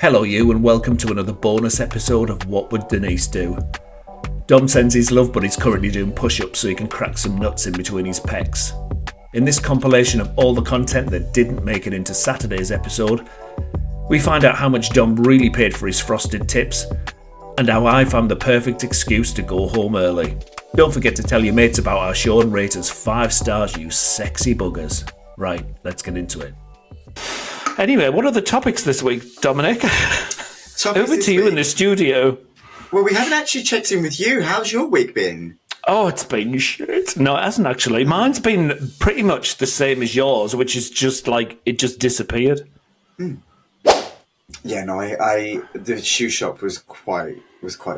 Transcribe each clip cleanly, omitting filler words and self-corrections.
Hello you and welcome to another bonus episode of What Would Denise Do? Dom sends his love but he's currently doing push-ups so he can crack some nuts in between his pecs. In this compilation of all the content that didn't make it into Saturday's episode, we find out how much Dom really paid for his frosted tips and how I found the perfect excuse to go home early. Don't forget to tell your mates about our show and rate us 5 stars, you sexy buggers. Right, let's get into it. Anyway, what are the topics this week, Dominic? Over to you in the studio. Well, we haven't actually checked in with you. How's your week been? Oh, it's been shit. No, it hasn't actually. Mine's been pretty much the same as yours, which is just like, it just disappeared. Yeah, no, the shoe shop was quite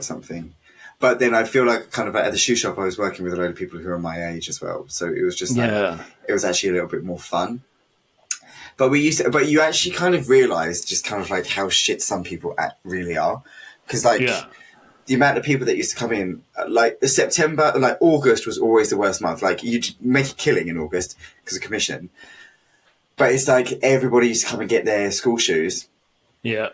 something. But then I feel like kind of at the shoe shop I was working with a load of people who are my age as well. So it was just like, it was actually a little bit more fun. But you actually kind of realised just kind of like how shit some people really are. Because the amount of people that used to come in, like September, like August was always the worst month. Like you'd make a killing in August because of commission. But it's like everybody used to come and get their school shoes. Yeah.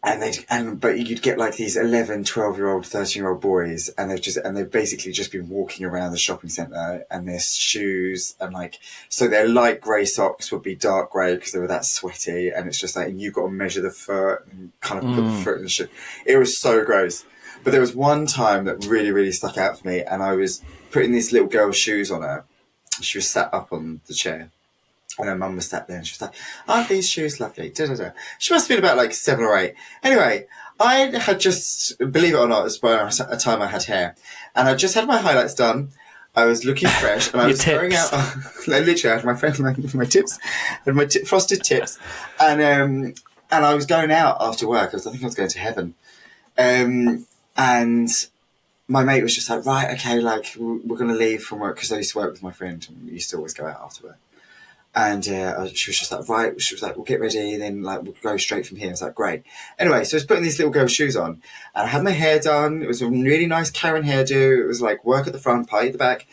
But you'd get like these 11, 12-year-old, 13-year-old boys, and they've basically just been walking around the shopping centre, and their shoes, and like, so their light grey socks would be dark grey because they were that sweaty, and it's just like, and you've got to measure the foot and kind of put the foot in the shoe. It was so gross. But there was one time that really, really stuck out for me, and I was putting this little girl's shoes on her. She was sat up on the chair. And her mum was sat there and she was like, aren't these shoes lovely? Da, da, da. She must have been about like 7 or 8. Anyway, I had just, believe it or not, it was by a time I had hair. And I just had my highlights done. I was looking fresh and I was going out. Literally, I had my friend, my tips, had my frosted tips. And I was going out after work. I think I was going to heaven. And my mate was just like, right, okay, like we're going to leave from work because I used to work with my friend and we used to always go out after work. And she was just like, right, she was like, we'll get ready, then like we'll go straight from here. I was like, great. Anyway, so I was putting these little girl's shoes on, and I had my hair done. It was a really nice Karen hairdo. It was like work at the front, pie at the back.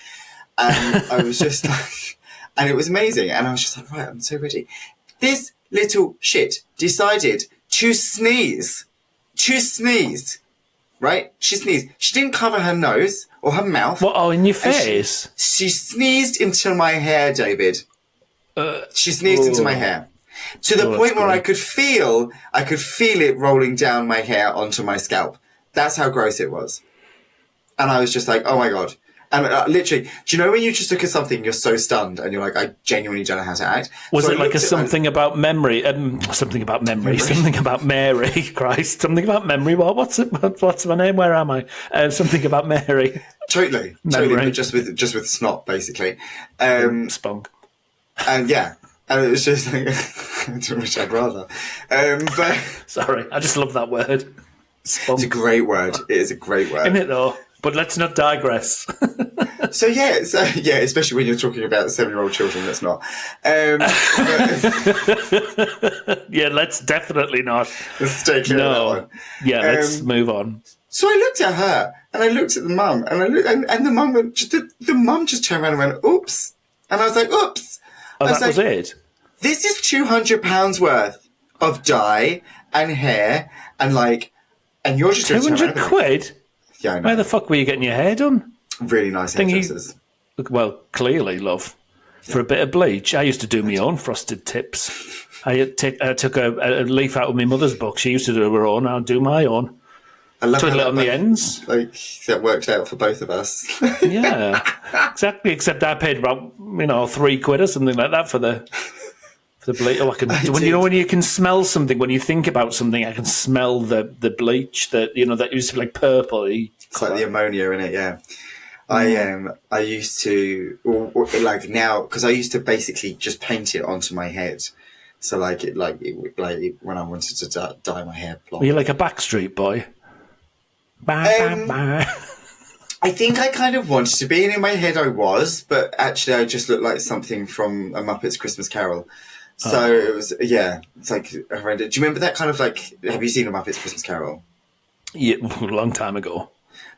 And I was just like, and it was amazing. And I was just like, right, I'm so ready. This little shit decided to sneeze. Right? She sneezed. She didn't cover her nose or her mouth. What, in your face? She sneezed into my hair, David. She sneezed into my hair to the point where I could feel it rolling down my hair onto my scalp. That's how gross it was. And I was just like, oh my God. And literally, do you know when you just look at something, you're so stunned and you're like, I genuinely don't know how to act. Was it like something about memory? Something about Mary. Christ. Something about memory. What's my name? Where am I? Something about Mary. Totally. But just with snot, basically. Spunk. And it was just like, which I'd rather. But sorry, I just love that word. Spunk. It's a great word. It is a great word. Isn't it though? But let's not digress. So especially when you're talking about 7-year-old children, let's not. Yeah, let's definitely not. Let's stay clear of that one. Yeah, let's move on. So I looked at her and I looked at the mum and the mum the mum just turned around and went, oops. And I was like, oops. Oh, that was it? This is £200 worth of dye and hair and you're just 200 quid? Yeah, I know. Where the fuck were you getting your hair done? Really nice hairdressers. Well, clearly, love. For a bit of bleach. I used to do my own frosted tips. I took a leaf out of my mother's book. She used to do her own. I'll do my own. I love Twiddle it on the ends. Like, that worked out for both of us. Yeah, exactly. Except I paid about, £3 or something like that for the bleach. Oh, when you can smell something, when you think about something, I can smell the bleach that used to be like purple. It's like the ammonia in it, yeah. I used to, or like now, because I used to basically just paint it onto my head. So when I wanted to dye my hair blonde. Were you like a Backstreet Boy? I think I kind of wanted to be, and in my head I was, but actually I just looked like something from a Muppets Christmas Carol. So it was, it's like horrendous. Do you remember that kind of like, have you seen a Muppets Christmas Carol? Yeah, a long time ago.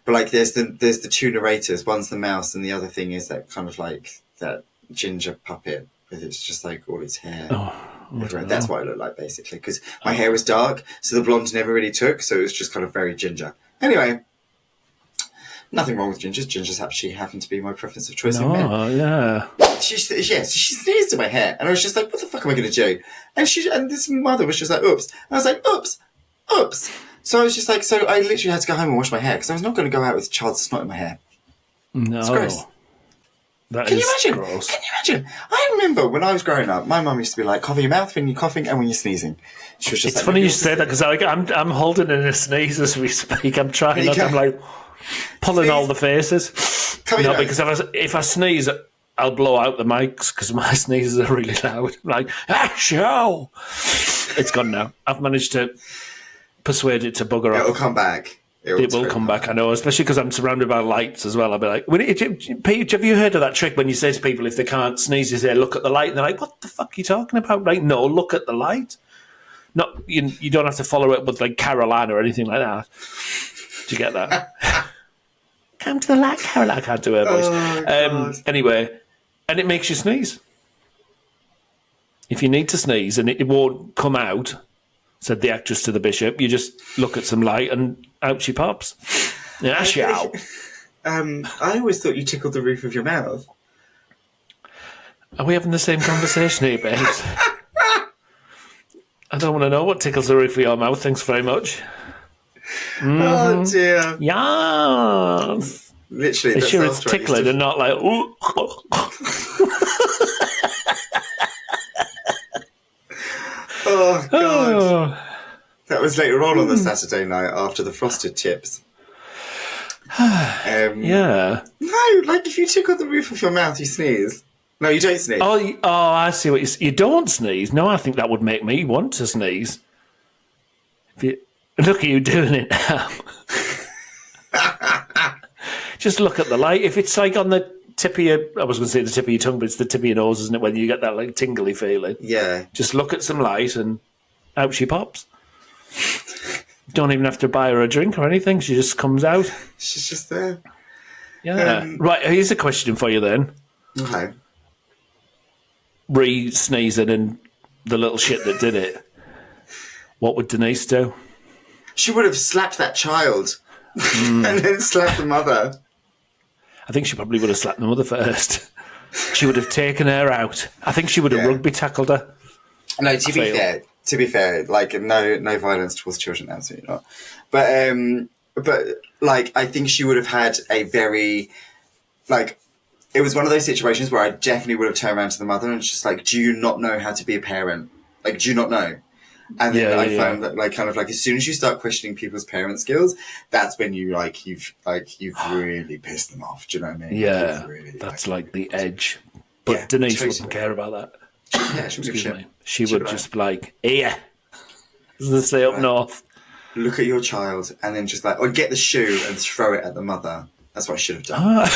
But like there's the two narrators, one's the mouse and the other thing is that kind of like that ginger puppet with it's just like all its hair. That's what I look like, basically, because my hair was dark, so the blonde never really took, so it was just kind of very ginger. Anyway, nothing wrong with gingers. Gingers actually happen to be my preference of choice in men. Oh, yeah. She sneezed in my hair, and I was just like, what the fuck am I going to do? And this mother was just like, oops. And I was like, oops. So I was just like, so I literally had to go home and wash my hair, because I was not going to go out with child's snot in my hair. No. It's gross. Can you imagine? Gross. Can you imagine? I remember when I was growing up, my mum used to be like, cover your mouth when you're coughing and when you're sneezing. She was just it's funny you say that, because I'm holding in a sneeze as we speak. I'm trying not to, I'm like pulling all the faces. No, because if I sneeze, I'll blow out the mics, because my sneezes are really loud. I'm like, show! It's gone now. I've managed to persuade it to bugger off. It'll come back. It will come back, I know, especially because I'm surrounded by lights as well. I'll be like, Pete, have you heard of that trick when you say to people, if they can't sneeze, you say, look at the light? And they're like, what the fuck are you talking about? Like, no, look at the light. Not you don't have to follow it with like Carolina or anything like that. Do you get that? Come to the light, Carolina. I can't do her voice. Anyway, and it makes you sneeze. If you need to sneeze and it won't come out, said the actress to the bishop, you just look at some light and out she pops. Yeah, show. I always thought you tickled the roof of your mouth. Are we having the same conversation here, babes? I don't want to know what tickles the roof of your mouth. Thanks very much. Oh, dear. Yes. Literally. It's sure it's tickling and not like, ooh. Oh, God. That was later on the Saturday night after the frosted tips. Yeah. No, like if you tickle the roof of your mouth, you sneeze. No, you don't sneeze. Oh, I see what you don't sneeze. No, I think that would make me want to sneeze. Look at you doing it now. Just look at the light. If it's like on the tip of your, I was going to say the tip of your tongue, but it's the tip of your nose, isn't it? When you get that like tingly feeling. Yeah. Just look at some light and out she pops. Don't even have to buy her a drink or anything. She just comes out. She's just there. Yeah. Right, here's a question for you then. Okay. Re-sneezing and the little shit that did it. What would Denise do? She would have slapped that child and then slapped the mother. I think she probably would have slapped the mother first. She would have taken her out. I think she would have rugby tackled her. No, to be fair, like no violence towards children, absolutely not. But like I think she would have had a very like it was one of those situations where I definitely would have turned around to the mother and just like, do you not know how to be a parent? Like, do you not know? And then I found that like kind of like as soon as you start questioning people's parent skills, that's when you've really pissed them off. Do you know what I mean? Yeah, really, that's like the edge. But Denise wouldn't care about that. Yeah, she would give She would just be like, here, as they say up north. Look at your child and then just like, or get the shoe and throw it at the mother. That's what I should have done.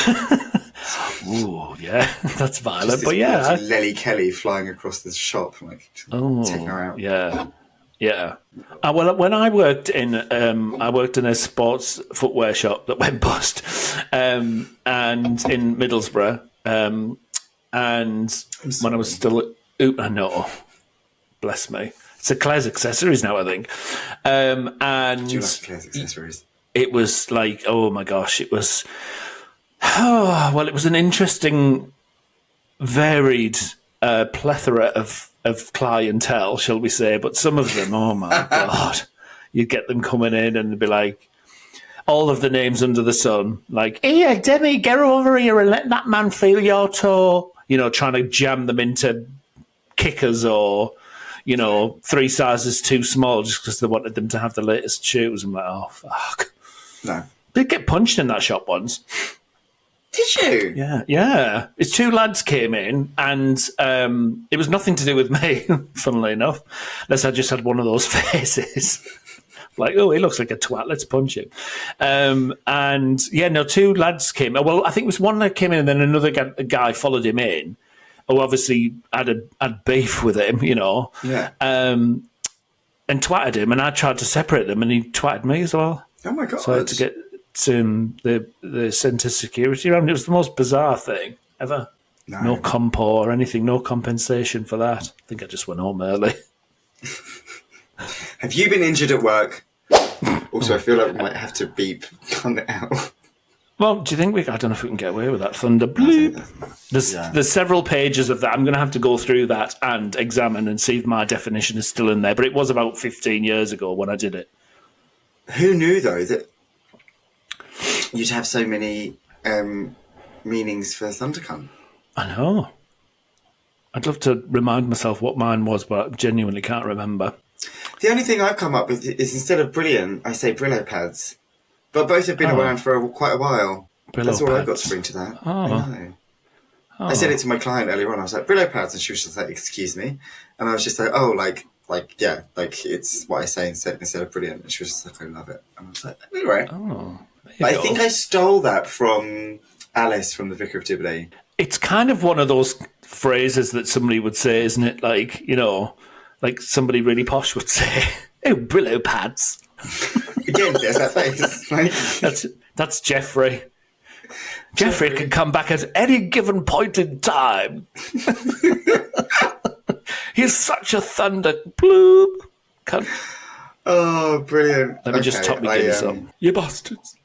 Ooh, yeah, that's violent, just but yeah. Lely Kelly flying across the shop, like taking her out. Yeah. Well, when I worked in a sports footwear shop that went bust, and in Middlesbrough, and when I was still, I know, bless me, it's a Claire's Accessories now, I think, and do you like Claire's Accessories? It was like, oh my gosh, it was. Oh, well, it was an interesting, varied plethora of clientele, shall we say. But some of them, oh my God, you'd get them coming in and they'd be like, all of the names under the sun, like, here, Demi, get over here and let that man feel your toe. You know, trying to jam them into kickers or, 3 sizes too small just because they wanted them to have the latest shoes. I'm like, oh, fuck. No. Did get punched in that shop once. Did you? Yeah. It's 2 lads came in, and it was nothing to do with me, funnily enough, unless I just had one of those faces. Like, oh, he looks like a twat, let's punch him. 2 lads came. Well, I think it was one that came in, and then another guy followed him in, who obviously had beef with him, Yeah. and twatted him, and I tried to separate them, and he twatted me as well. Oh, my God. So I had to get the centre security around. It was the most bizarre thing ever. No comp or anything, no compensation for that. I think I just went home early. Have you been injured at work? Also, I feel like we might have to beep on it out. Well, do you think I don't know if we can get away with that. Thunder bleep. There's several pages of that. I'm going to have to go through that and examine and see if my definition is still in there. But it was about 15 years ago when I did it. Who knew, though, that you'd have so many meanings for thundercunt? I know. I'd love to remind myself what mine was, but I genuinely can't remember. The only thing I've come up with is instead of brilliant, I say Brillo pads. But both have been around for quite a while. Brillo That's all pads. I've got to bring to that. Oh. I know. Oh. I said it to my client earlier on. I was like, Brillo pads. And she was just like, excuse me. And I was just like, oh, yeah, it's what I say instead of brilliant. And she was just like, I love it. And I was like, anyway. Oh, I think I stole that from Alice from The Vicar of Dibley. It's kind of one of those phrases that somebody would say, isn't it? Like, like somebody really posh would say, oh, Brillo pads. Again, there's that face. That's Jeffrey. Jeffrey can come back at any given point in time. He's such a thunder bloop. Oh, brilliant. Let me just top me Guinness up. You bastards.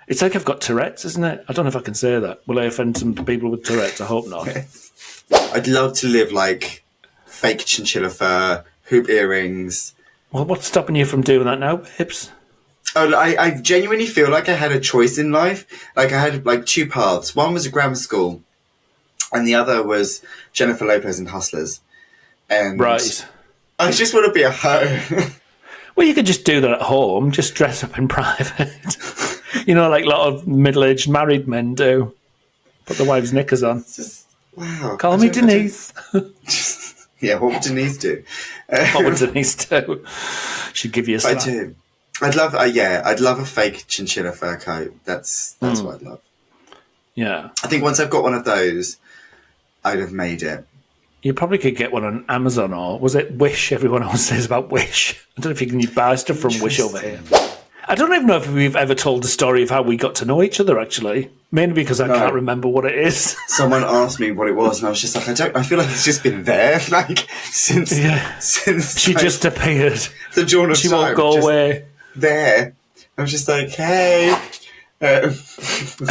It's like I've got Tourette's, isn't it? I don't know if I can say that. Will I offend some people with Tourette's? I hope not. I'd love to live like fake chinchilla fur, hoop earrings. Well, what's stopping you from doing that now, babes? Oh, I genuinely feel like I had a choice in life. Like I had like two paths. One was a grammar school, and the other was Jennifer Lopez and Hustlers. And right. I just want to be a hoe. Well, you could just do that at home. Just dress up in private. Like a lot of middle-aged married men do. Put the wives' knickers on. Just, wow. Call me Denise. Yeah, what would Denise do? What would Denise do? She'd give you a slap. I do. I'd love a fake chinchilla fur coat. That's what I'd love. Yeah. I think once I've got one of those, I'd have made it. You probably could get one on Amazon, or was it Wish? Everyone always says about Wish. I don't know if you can buy stuff from Wish over here. I don't even know if we've ever told the story of how we got to know each other, actually. Mainly because I can't remember what it is. Someone asked me what it was, and I was just like, I feel like it's just been there, since she just appeared. The dawn of time. She won't go away. There. I was just like, hey.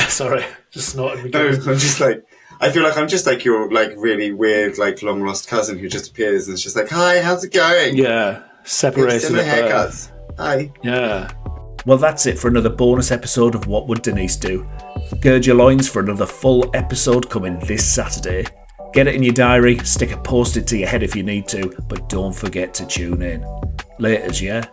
Sorry, just snorted. No, I'm just like, I feel like I'm just like your really weird long lost cousin who just appears and it's just like, hi, how's it going? Yeah, separated. Similar haircuts. Hi. Yeah. Well, that's it for another bonus episode of What Would Denise Do? Gird your loins for another full episode coming this Saturday. Get it in your diary, stick a post-it to your head if you need to, but don't forget to tune in. Laters, yeah?